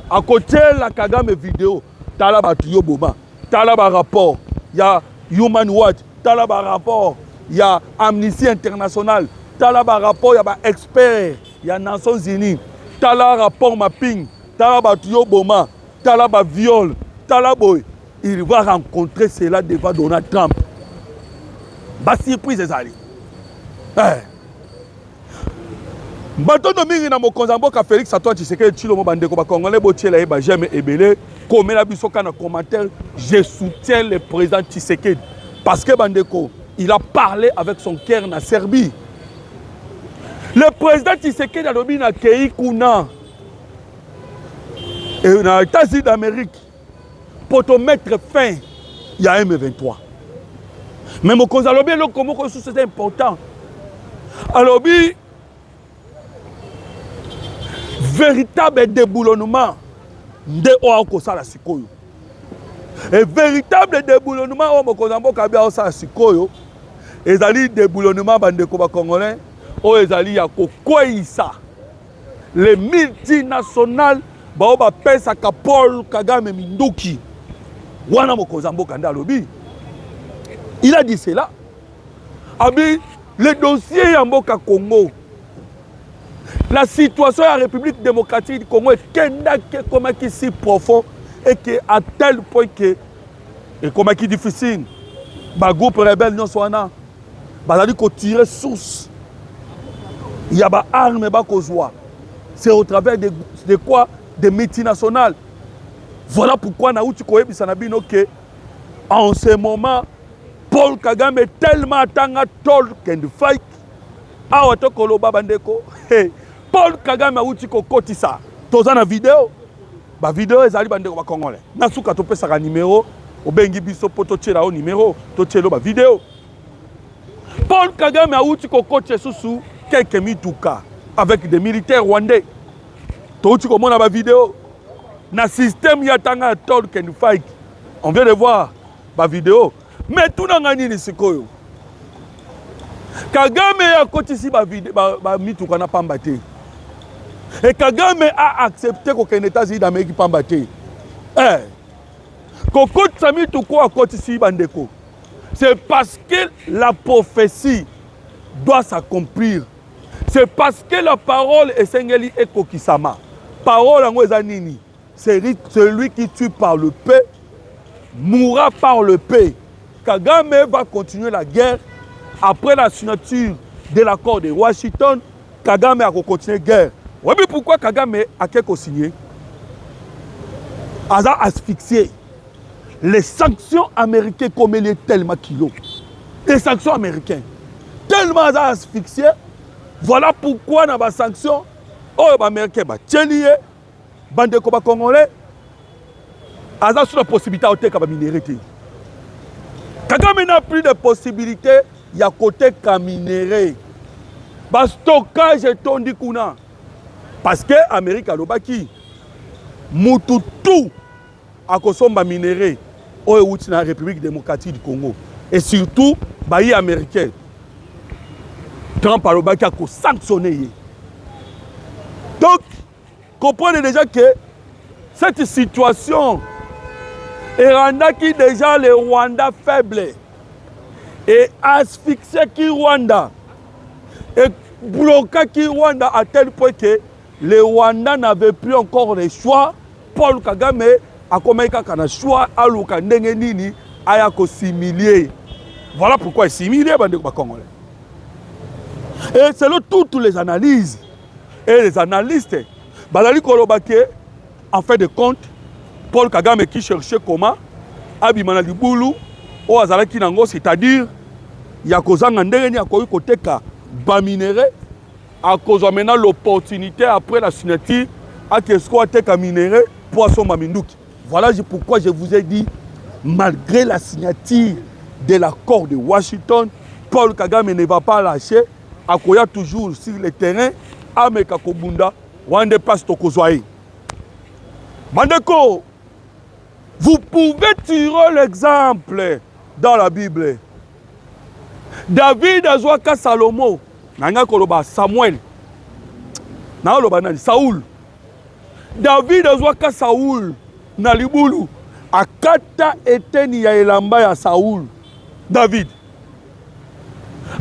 E: À côté la Kagame vidéo, tala Batou Yoboma, tala ba rapport, il y a Human Rights, tala ba rapport, il y a Amnesty International, tala ba rapport, il y a ba expert, il y a Nations Unies, tala rapport mapping, tala Batou Yoboma, tala ba viol, tala boy, il va rencontrer cela devant Donald Trump. Ba surprise ezali. Batondo mingi na mokonza mboka Félix Antoine Tshisekedi Tshilo mo bandeko ba Congolais botiela e ba j'aime ebele komela biso kana commentaire je soutiens le président Tshisekedi parce que bandeko il a parlé avec son cœur na Serbie. Le président Tshisekedi a lobi na kei kuna et na États-Unis d'Amérique pour te mettre fin il y a M23. Mais mokonza lobi le comment c'est important. Alors bi véritable déboulonnement de Oakosala Sikoyo. Et véritable déboulonnement au Mokozambo Kabia Osala Sikoyo, ezali déboulonnement bandeko ba Congolais, o ezali ya kokwisa les multinationales ba ba pesa ka Paul Kagame Minduki. Wana Mokozambo Kanda lobi. Il a dit cela. Abi le dossier ya mboka Congo. La situation de la République démocratique du Congo est si profond et que à tel point que et comme qui difficile, les groupes rebelles non sont là, ils ont tiré source. Il y a des armes et c'est au travers de quoi des multinationales. Voilà pourquoi nous avons que en ce moment Paul Kagame est tellement tol qu'un fight. Ah otokoloba bandeko. Paul Kagame a outi ko kotisa. Toza na vidéo. Ba vidéo ezali bandeko ba Congolais. Na suka to pesa ka numéro, obengi biso poto tshela o numéro, to tshelo ba vidéo. Paul Kagame a outi ko kote susu quelques mituka avec des militaires rwandais. To outi ko mona ba vidéo. Na système ya tanga tol ken fight. On vient de voir ba vidéo. Mais tout na ngani ni sikoyo. Kagame a kotisi ba mituka na pambate. Et Kagame a accepté qu'aux États-Unis d'Amérique pambate. Kokot sami tuko a kotisi bandeko. C'est parce que la prophétie doit s'accomplir. C'est parce que la parole est sengeli et kokisama. Parole en wezanini. C'est celui qui tue par le paix mourra par le paix. Kagame va continuer la guerre. Après la signature de l'accord de Washington, Kagame a continué la guerre. Oui, mais pourquoi Kagame a quelque signé? Il a asphyxié. Les sanctions américaines comme il est tellement kilos. Les sanctions américaines. Tellement asphyxié. Voilà pourquoi dans les sanctions, les Américains sont liés. Bande de Congolais. Ils ont la possibilité de minérer. Kagame n'a plus de possibilité. Il y a côté minérer. Le stockage est tondi kuna. Parce que l'Amérique a l'obaki. Moutou tout a consommé minérer au dans la République démocratique du Congo. Et surtout, les Américains. Trump a l'obaki a sanctionné. Donc, comprenez déjà que cette situation est rendue déjà le Rwanda faible. et asphyxié Rwanda et bloqué Rwanda à tel point que le Rwanda n'avait plus encore le choix. Paul Kagame a commencé à le choix à l'Ukandengenini à s'humilier. Voilà pourquoi il s'humilie les Congolais. Et selon toutes les analyses et les analystes, Balali Kolobake, en fait de compte, Paul Kagame qui cherchait comment Abimana Liboulou, ou Azalaki Nango, c'est-à-dire, il y a cause d'Andéreni à Koyukoteka, Baminere, à cause maintenant l'opportunité après la signature à Kesko Ateka Minere, Poisson Mamindouki. Voilà pourquoi je vous ai dit, malgré la signature de l'accord de Washington, Paul Kagame ne va pas lâcher, Akoya toujours sur le terrain, Ameka Kobunda, Wande Passe Tokozwaï. Bandeko, vous pouvez tirer l'exemple dans la Bible. David Azwaka Salomo, Nanga Koloba Samuel, Saoul. David Azwaka Saoul, Nalibulu, Akata eteni ya elamba ya Saoul. David.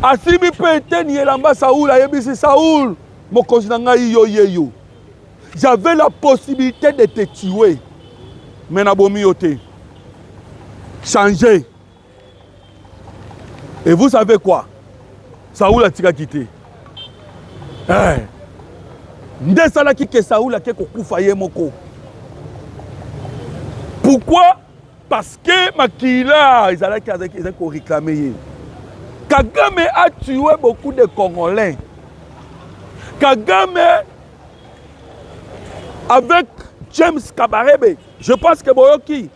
E: Asimi pe eteni ya elamba Saoul, ayebisi Saoul, mokonzi nanga yo yeyo. J'avais la possibilité de te tuer. Mais nabomi yote. Changer. Et vous savez quoi? Saoul a tika quitté. Nde salaki ke Saoul a ke kokufa ye moko. Pourquoi? Parce que Makila, ils allaient réclamer. Kagame a tué beaucoup de Congolais. Kagame, avec James Kabarebe, je pense que Boyoki,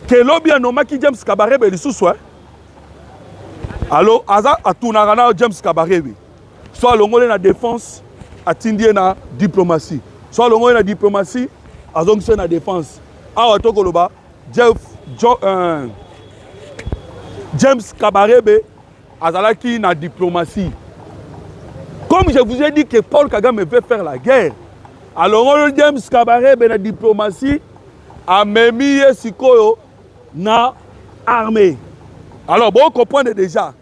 E: que l'obi a nommé James Kabarebe, il sous-soin. Alors, Aza a tourné James Kabarebe. Soit l'ongolais na défense, a tindé na diplomatie. Soit l'ongolais na diplomatie, a donc c'est na défense. Alors, Tokoloba, James Kabarebe, Azalaki na diplomatie. Comme je vous ai dit que Paul Kagame veut faire la guerre, alors James Kabarebe na diplomatie a mis Sikoyo na armée. Alors, bon, vous comprenez déjà.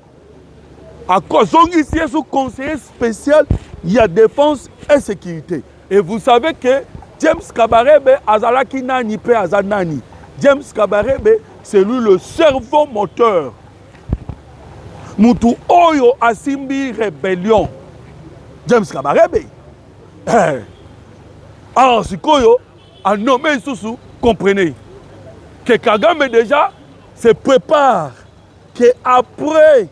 E: À cause ici, sous conseiller spécial, il y a défense et sécurité. Et vous savez que James Kabarebe Azalaki Nani pe Azanani. James Kabarebe, c'est lui le cerveau moteur. Mutu Oyo Asimbi Rébellion. James Kabarebe. Alors, Sikoyo a nommé Soussou, comprenez que Kagame déjà se prépare que après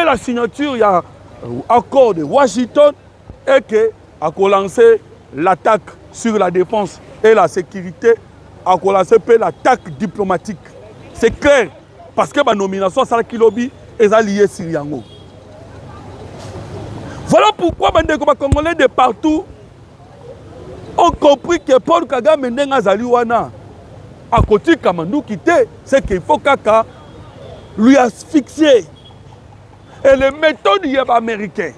E: la signature, il y a l'accord de Washington et que a lancé l'attaque sur la défense et la sécurité, a lancé l'attaque diplomatique. C'est clair, parce que la nomination Sala Kilobi est alliée sur Yango. Voilà pourquoi les Congolais de partout ont compris que Paul Kagame n'est pas Wana. À côté Kamandou quitté, c'est qu'il faut Kaka lui asphyxier. Et les méthodes américaines,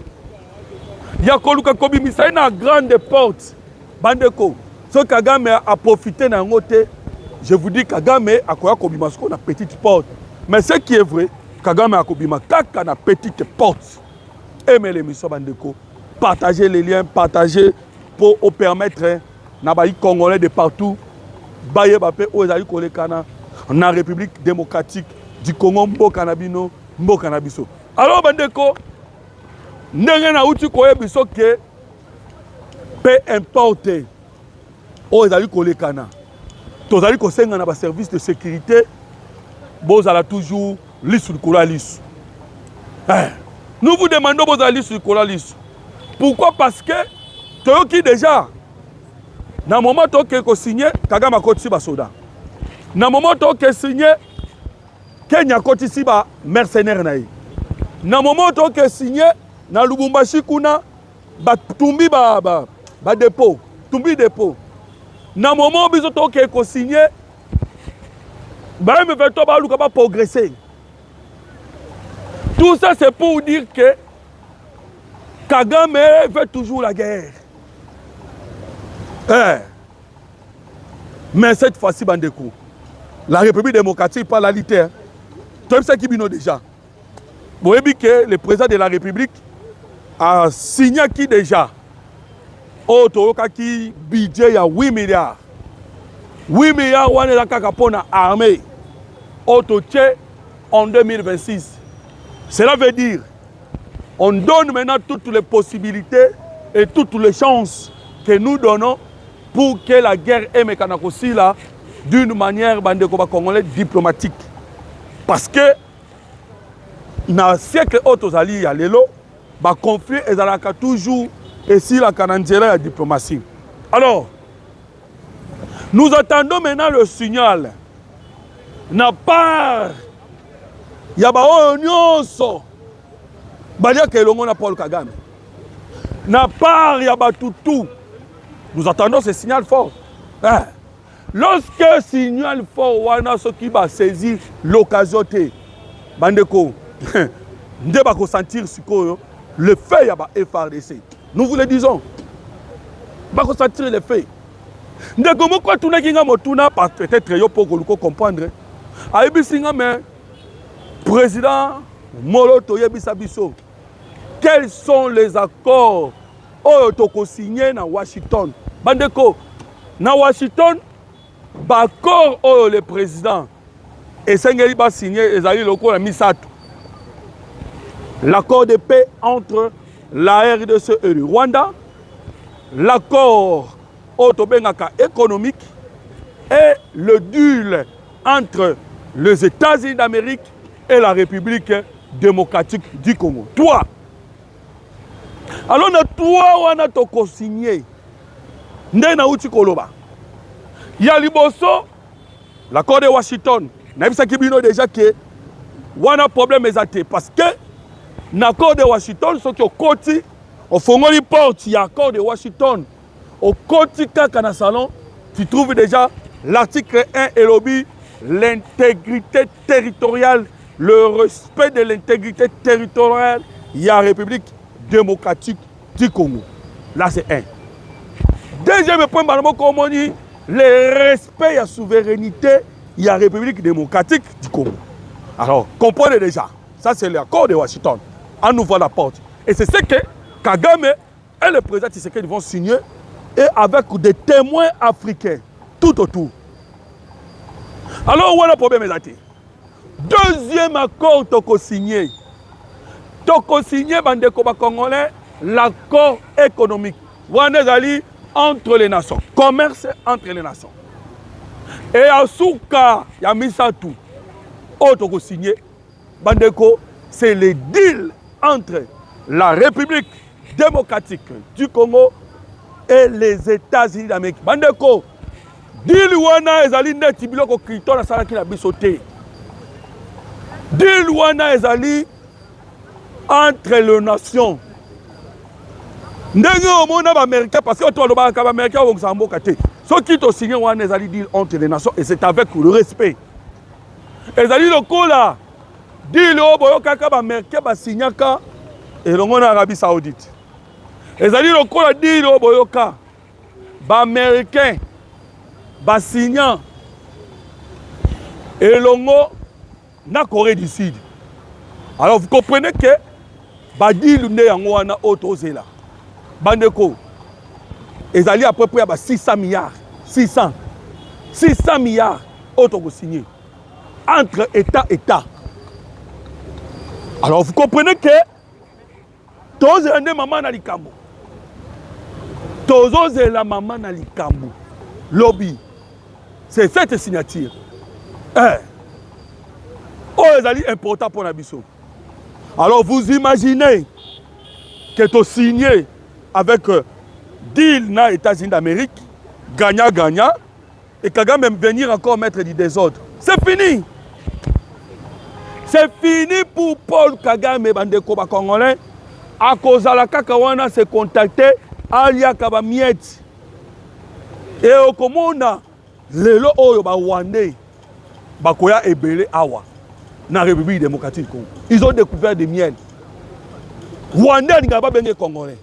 E: il y a une grande porte. Bandeko, ce Kagame a profité d'un côté, je vous dis Kagame a une petite porte. Mais ce qui est vrai, Kagame a une petite porte. Aimez l'émission Bandeko, partagez les liens, partagez pour permettre aux Congolais de partout Baye Bapé Ozali Kolekana en République démocratique du Congo Mbokanabino Mbokanabiso. Alors Bandeko, ndenge na uti koye biso ke peu importe Ozali Kolekana. Tozali kosenga na ba service de sécurité bozala toujours lisu kola lisu. Nous vous demandons bozala lisu kola lisu. Pourquoi? Parce que toyoki déjà na moment to signé Kagame akoti ba soda. Na moment to signé Kenya akoti si ba mercenaire na ye. Na moment to signé na Lubumbashi kuna ba tumbi ba dépôt, tumbi dépôt. Na moment biso to signé ba me fait to ba luka ba progresser. Tout ça c'est pour dire que Kagame veut toujours la guerre. Mais cette fois-ci, Bandeko, la République démocratique par la lité. Tout ça qui bino déjà. Vous voyez que le président de la République a signé qui déjà qui budget il y a 8 milliards. 8 milliards on est là pour la armée. En 2026. Cela veut dire on donne maintenant toutes les possibilités et toutes les chances que nous donnons pour que la guerre ait mécanique là d'une manière congolais diplomatique. Parce que dans le siècle autosali ya lelo ba conflit ezalaka toujours ici la canandière la diplomatie. Alors nous attendons maintenant le signal n'a pas ya ba nyonso balia ke longo na Paul Kagame n'a pas ya ba tutu. Nous attendons ce signal fort. Lorsque signal fort wana ce qui va saisir l'occasion te bandeko nde ba ko sentir sikoyo le fait ya ba FRDC. Nous vous le disons. Ba ko sentir le fait. Ndeko moko tuna kinga motuna peut-être yo pour ko comprendre. Ayibisinga mais président Moloto yebisa biso. Quels sont les accords oyo toko signé na Washington? Bandeko na Washington accord oyo le président esengeli ba signé ezali lokola misato. L'accord de paix entre la RDC et le Rwanda, l'accord économique et le deal entre les États-Unis d'Amérique et la République démocratique du Congo. Toi, alors toi, on a tout signé. Ndena uti koloba. Ya liboso, l'accord de Washington. N'a pas kibino déjà que on a problème exacté parce que l'accord de Washington, ce qui est au côté, au fond de porte, il y a l'accord de Washington. Au côté de salon, tu trouves déjà l'article 1 et lobby, l'intégrité territoriale, le respect de l'intégrité territoriale, il y a la République démocratique du Congo. Là, c'est un. Deuxième point, le respect de la souveraineté, il y a la République démocratique du Congo. Alors, comprenez déjà, ça c'est l'accord de Washington. On ouvre la porte. Et c'est ce que Kagame et le président Tshisekedi vont signer, et avec des témoins africains tout autour. Alors, où est le problème? Deuxième accord toko signé. Toko signé bandeko ba congolais, l'accord économique. Wanezali entre les nations. Commerce entre les nations. Et à Souka, il y a Misatou. Toko signé. Bandeko, c'est le deal entre la République démocratique du Congo et les États-Unis d'Amérique. Bandeko, deal wana ezali neti biloko krito na sala ki na bisote. Deal wana ezali entre les nations. Ndenge omona ba américain parce que to loba ka ba américain o ngsamboka te. So ki to signé wana ezali deal entre les nations et c'est avec le respect. Ezali lokola deal o boyoka ka ba américain ba signaka elongo na Arabie Saoudite. Ezali lokola deal o boyoka ba américain ba signant elongo na Corée du Sud. Alors vous comprenez que ba deal ne yango wana otozela. Bandeko ezali à peu près 600 milliards 600 milliards auto signé entre État et État. Alors vous comprenez que tous les maman na likambo. Tous la maman na likambo. Lobby. C'est cette signature. Oh, c'est important pour Nabiso. Alors vous imaginez que tu as signé avec deal na États-Unis d'Amérique, gagnant, et Kagame même venir encore mettre du désordre. C'est fini. C'est fini pour Paul Kagame et bandeko ba congolais. À cause de la kakawana se contacter alia kabamiet. Et au komona lelo oyo ba Rwandais bakoya ebele awa na République démocratique du Congo. Ils ont découvert des miels. Rwandais n'inga pas benga congolais.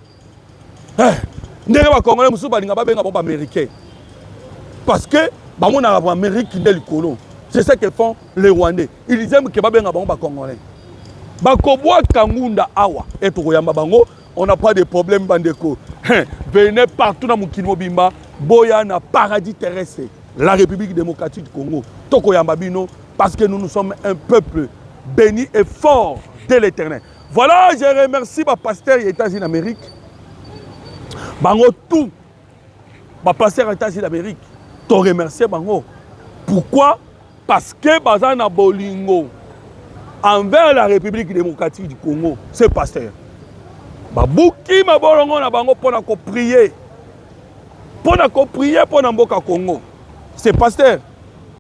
E: Ndenge ba congolais musu ba n'inga pas benga ba américain. Parce que ba mona ba Amérique ndeli kolon. C'est ce que font les Rwandais. Ils aiment que babenga bango ba Congolais. Bakobwa kangunda awa et toyamba bango, on n'a pas de problème bandeko. Venez partout dans Mukini Mobimba, boya na paradis terrestre, la République démocratique du Congo. Tokoyamba bino parce que nous sommes un peuple béni et fort de l'Éternel. Voilà, je remercie ma pasteur des États-Unis d'Amérique. Bango tout, ma pasteur des États-Unis d'Amérique. To remercier bango. Pourquoi? Parce que bazana bolingo envers la République démocratique du Congo, c'est pasteur. Babuki mabolongo na bango pona ko prier. Pona ko prier pona mboka Congo. C'est pasteur.